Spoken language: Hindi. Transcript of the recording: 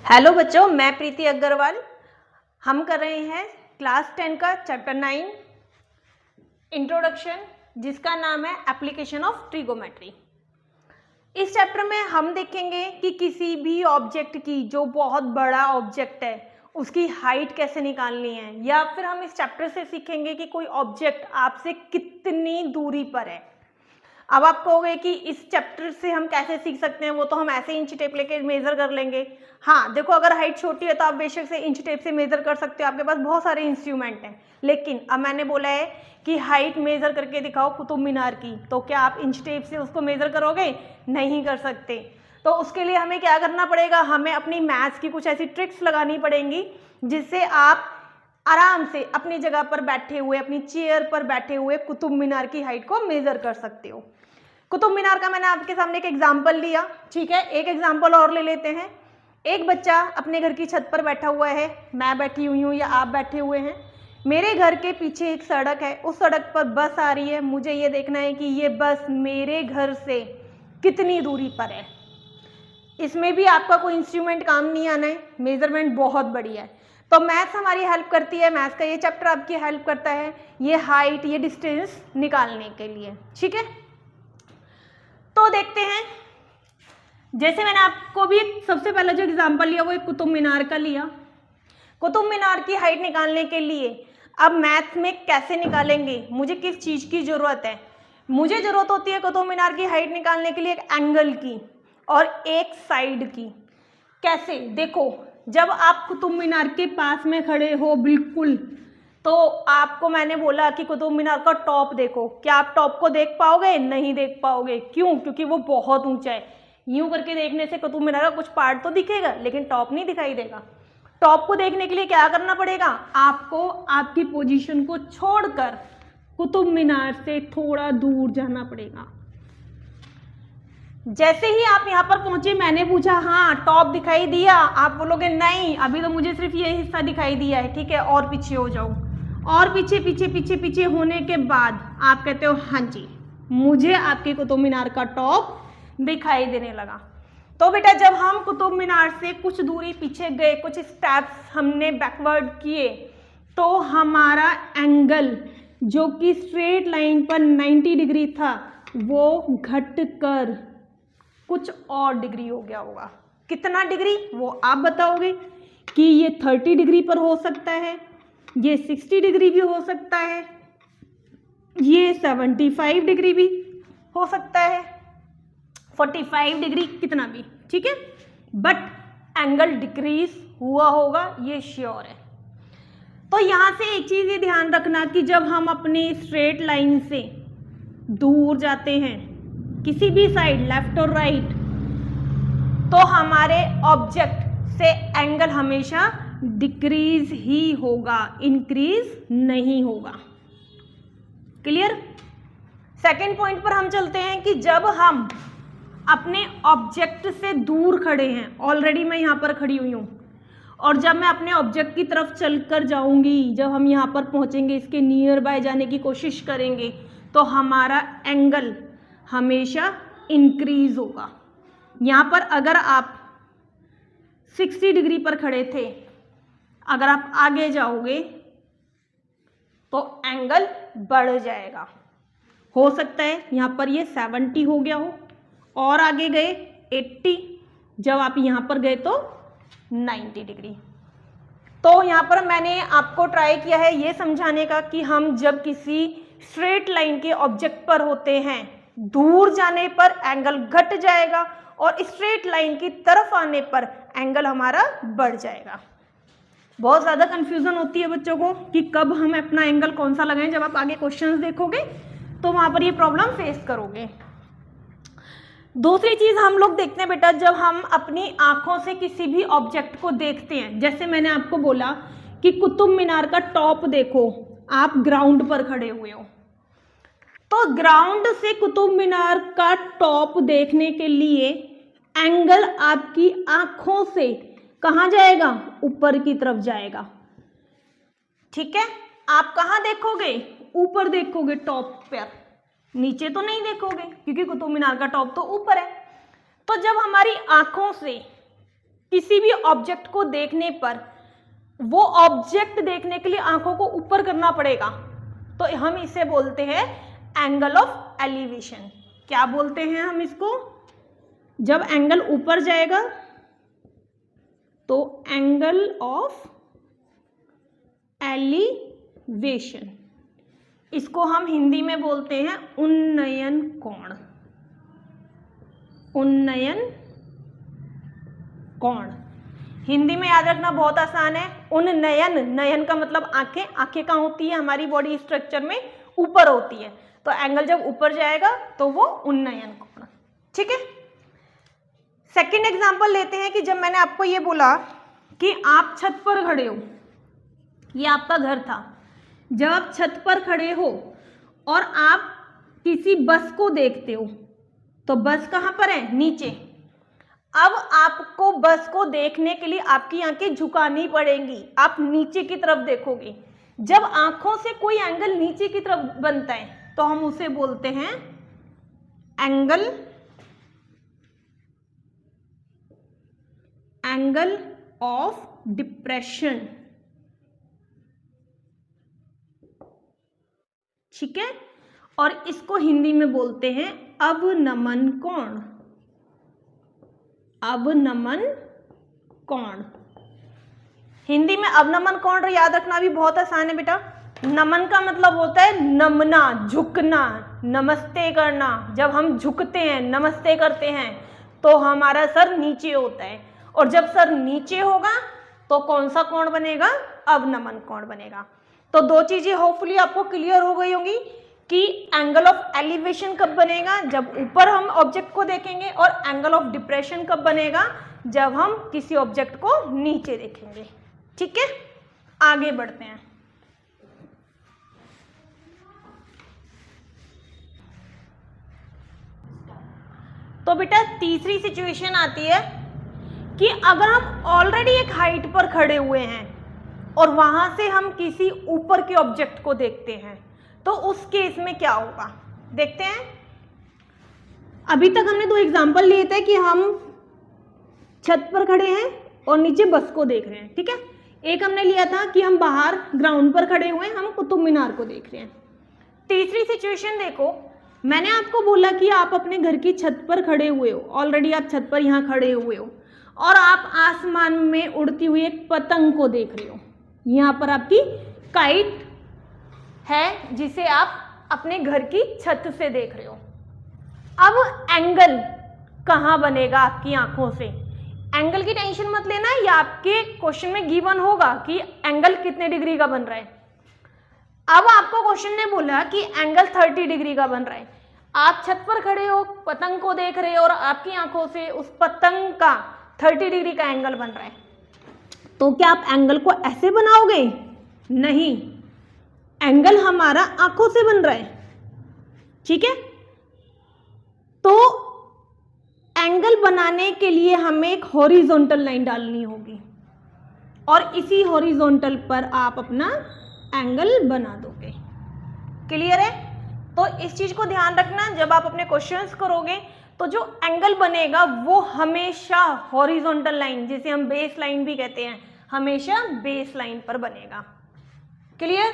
हेलो बच्चों, मैं प्रीति अग्रवाल। हम कर रहे हैं क्लास 10 का चैप्टर 9 इंट्रोडक्शन, जिसका नाम है एप्लीकेशन ऑफ ट्रिगोमेट्री। इस चैप्टर में हम देखेंगे कि किसी भी ऑब्जेक्ट की, जो बहुत बड़ा ऑब्जेक्ट है, उसकी हाइट कैसे निकालनी है, या फिर हम इस चैप्टर से सीखेंगे कि कोई ऑब्जेक्ट आपसे कितनी दूरी पर है। अब आप कहोगे कि इस चैप्टर से हम कैसे सीख सकते हैं, वो तो हम ऐसे इंच टेप लेके मेजर कर लेंगे। हाँ देखो, अगर हाइट छोटी है तो आप बेशक से इंच टेप से मेजर कर सकते हो, आपके पास बहुत सारे इंस्ट्रूमेंट हैं। लेकिन अब मैंने बोला है कि हाइट मेजर करके दिखाओ कुतुब मीनार की, तो क्या आप इंच टेप से उसको मेजर करोगे? नहीं कर सकते। तो उसके लिए हमें क्या करना पड़ेगा, हमें अपनी मैथ्स की कुछ ऐसी ट्रिक्स लगानी पड़ेंगी जिससे आप आराम से अपनी जगह पर बैठे हुए, अपनी चेयर पर बैठे हुए कुतुब मीनार की हाइट को मेजर कर सकते हो। कुतुब मीनार का मैंने आपके सामने एक एग्जाम्पल लिया, ठीक है। एक एग्जाम्पल और ले लेते हैं। एक बच्चा अपने घर की छत पर बैठा हुआ है, मैं बैठी हुई हूँ या आप बैठे हुए हैं। मेरे घर के पीछे एक सड़क है, उस सड़क पर बस आ रही है। मुझे ये देखना है कि ये बस मेरे घर से कितनी दूरी पर है। इसमें भी आपका कोई इंस्ट्रूमेंट काम नहीं आना है, मेजरमेंट बहुत बढ़िया है। तो मैथ्स हमारी हेल्प करती है, मैथ्स का ये चैप्टर आपकी हेल्प करता है ये हाइट, ये डिस्टेंस निकालने के लिए, ठीक है। तो देखते हैं, जैसे मैंने आपको भी सबसे पहला जो एग्जांपल लिया वो एक कुतुब मीनार का लिया। कुतुब मीनार की हाइट निकालने के लिए अब मैथ में कैसे निकालेंगे, मुझे किस चीज़ की ज़रूरत है? मुझे ज़रूरत होती है कुतुब मीनार की हाइट निकालने के लिए एक एंगल की और एक साइड की। कैसे? देखो, जब आप कुतुब मीनार के पास में खड़े हो बिल्कुल, तो आपको मैंने बोला कि कुतुब मीनार का टॉप देखो। क्या आप टॉप को देख पाओगे? नहीं देख पाओगे। क्यों? क्योंकि वो बहुत ऊंचा है। यूं करके देखने से कुतुब मीनार का कुछ पार्ट तो दिखेगा, लेकिन टॉप नहीं दिखाई देगा। टॉप को देखने के लिए क्या करना पड़ेगा? आपको आपकी पोजीशन को छोड़कर कुतुब मीनार से थोड़ा दूर जाना पड़ेगा। जैसे ही आप यहाँ पर पहुंचे, मैंने पूछा हाँ टॉप दिखाई दिया, आप बोलोगे नहीं, अभी तो मुझे सिर्फ ये हिस्सा दिखाई दिया है, ठीक है, और पीछे हो जाओ। और पीछे पीछे पीछे पीछे होने के बाद आप कहते हो हाँ जी, मुझे आपके कुतुब मीनार का टॉप दिखाई देने लगा। तो बेटा, जब हम कुतुब मीनार से कुछ दूरी पीछे गए, कुछ स्टेप्स हमने बैकवर्ड किए, तो हमारा एंगल जो कि स्ट्रेट लाइन पर 90 डिग्री था, वो घट कर कुछ और डिग्री हो गया होगा। कितना डिग्री वो आप बताओगे कि ये 30 डिग्री पर हो सकता है, ये 60 डिग्री भी हो सकता है, ये 75 डिग्री भी हो सकता है, 45 डिग्री, कितना भी, ठीक है। बट एंगल डिक्रीज हुआ होगा, ये श्योर है। तो यहां से एक चीज ये ध्यान रखना कि जब हम अपनी स्ट्रेट लाइन से दूर जाते हैं किसी भी साइड, लेफ्ट और राइट, तो हमारे ऑब्जेक्ट से एंगल हमेशा डिक्रीज ही होगा, इंक्रीज नहीं होगा। क्लियर? सेकेंड पॉइंट पर हम चलते हैं कि जब हम अपने ऑब्जेक्ट से दूर खड़े हैं, ऑलरेडी मैं यहां पर खड़ी हुई हूं, और जब मैं अपने ऑब्जेक्ट की तरफ चलकर जाऊंगी, जब हम यहां पर पहुंचेंगे, इसके नियर बाय जाने की कोशिश करेंगे, तो हमारा एंगल हमेशा इंक्रीज होगा। यहाँ पर अगर आप 60 डिग्री पर खड़े थे, अगर आप आगे जाओगे तो एंगल बढ़ जाएगा। हो सकता है यहाँ पर ये 70 हो गया हो, और आगे गए 80, जब आप यहाँ पर गए तो 90 डिग्री। तो यहाँ पर मैंने आपको ट्राई किया है ये समझाने का कि हम जब किसी स्ट्रेट लाइन के ऑब्जेक्ट पर होते हैं, दूर जाने पर एंगल घट जाएगा और स्ट्रेट लाइन की तरफ आने पर एंगल हमारा बढ़ जाएगा। बहुत ज़्यादा कंफ्यूजन होती है बच्चों को कि कब हम अपना एंगल कौन सा लगाएं। जब आप आगे क्वेश्चंस देखोगे तो वहां पर ये प्रॉब्लम फेस करोगे। दूसरी चीज हम लोग देखते हैं बेटा, जब हम अपनी आंखों से किसी भी ऑब्जेक्ट को देखते हैं, जैसे मैंने आपको बोला कि कुतुब मीनार का टॉप देखो, आप ग्राउंड पर खड़े हुए हो, तो ग्राउंड से कुतुब मीनार का टॉप देखने के लिए एंगल आपकी आंखों से कहां जाएगा? ऊपर की तरफ जाएगा, ठीक है। आप कहां देखोगे? ऊपर देखोगे, टॉप पर, नीचे तो नहीं देखोगे क्योंकि कुतुब मीनार का टॉप तो ऊपर है। तो जब हमारी आंखों से किसी भी ऑब्जेक्ट को देखने पर वो ऑब्जेक्ट देखने के लिए आंखों को ऊपर करना पड़ेगा, तो हम इसे बोलते हैं एंगल ऑफ एलिवेशन। क्या बोलते हैं हम इसको? जब एंगल ऊपर जाएगा तो एंगल ऑफ एलिवेशन, इसको हम हिंदी में बोलते हैं उन्नयन कोण। उन्नयन कोण हिंदी में याद रखना बहुत आसान है। उन्नयन, नयन का मतलब आंखें, आंखें कहाँ होती है हमारी बॉडी स्ट्रक्चर में? ऊपर होती है, तो एंगल जब ऊपर जाएगा तो वो उन्नयन कोण। ठीक है, सेकंड एग्जांपल लेते हैं कि जब मैंने आपको ये बोला कि आप छत पर खड़े हो, ये आपका घर था, जब आप छत पर खड़े हो और आप किसी बस को देखते हो, तो बस कहाँ पर है? नीचे। अब आपको बस को देखने के लिए आपकी आंखें झुकानी पड़ेंगी, आप नीचे की तरफ देखोगे। जब आंखों से कोई एंगल नीचे की तरफ बनता है तो हम उसे बोलते हैं एंगल ऑफ डिप्रेशन। ठीक है, और इसको हिंदी में बोलते हैं अवनमन कोण। अवनमन कोण, हिंदी में अवनमन कोण याद रखना भी बहुत आसान है बेटा। नमन का मतलब होता है नमना, झुकना, नमस्ते करना। जब हम झुकते हैं, नमस्ते करते हैं, तो हमारा सर नीचे होता है, और जब सर नीचे होगा तो कौन सा कोण बनेगा? अवनमन कोण बनेगा। तो दो चीजें होपफुली आपको क्लियर हो गई होंगी कि एंगल ऑफ एलिवेशन कब बनेगा? जब ऊपर हम ऑब्जेक्ट को देखेंगे, और एंगल ऑफ डिप्रेशन कब बनेगा? जब हम किसी ऑब्जेक्ट को नीचे देखेंगे। ठीक है, आगे बढ़ते हैं। तो बेटा तीसरी सिचुएशन आती है कि अगर हम ऑलरेडी एक हाइट पर खड़े हुए हैं और वहां से हम किसी ऊपर के ऑब्जेक्ट को देखते हैं, तो उस केस में क्या होगा? देखते हैं। अभी तक हमने दो एग्जांपल लिए थे कि हम छत पर खड़े हैं और नीचे बस को देख रहे हैं। ठीक है, एक हमने लिया था कि हम बाहर ग्राउंड पर खड़े हुए हैं, हम कुतुब मीनार को देख रहे हैं। तीसरी सिचुएशन देखो, मैंने आपको बोला कि आप अपने घर की छत पर खड़े हुए हो, ऑलरेडी आप छत पर यहाँ खड़े हुए हो, और आप आसमान में उड़ती हुई एक पतंग को देख रहे हो। यहाँ पर आपकी काइट है जिसे आप अपने घर की छत से देख रहे हो। अब एंगल कहाँ बनेगा आपकी आंखों से? एंगल की टेंशन मत लेना, ये आपके क्वेश्चन में गिवन होगा कि एंगल कितने डिग्री का बन रहा है। अब आपको क्वेश्चन ने बोला कि एंगल 30 डिग्री का बन रहा है। आप छत पर खड़े हो, पतंग को देख रहे हो, और आपकी आंखों से उस पतंग का 30 डिग्री का एंगल बन रहा है। तो क्या आप एंगल को ऐसे बनाओगे? नहीं, एंगल हमारा आंखों से बन रहा है। ठीक है, तो एंगल बनाने के लिए हमें एक हॉरिजॉन्टल लाइन डालनी होगी, और इसी हॉरिजॉन्टल पर आप अपना एंगल बना दोगे। क्लियर है? तो इस चीज को ध्यान रखना, जब आप अपने क्वेश्चंस करोगे तो जो एंगल बनेगा वो हमेशा हॉरिजॉन्टल लाइन, जिसे हम बेस लाइन भी कहते हैं, हमेशा बेस लाइन पर बनेगा। क्लियर?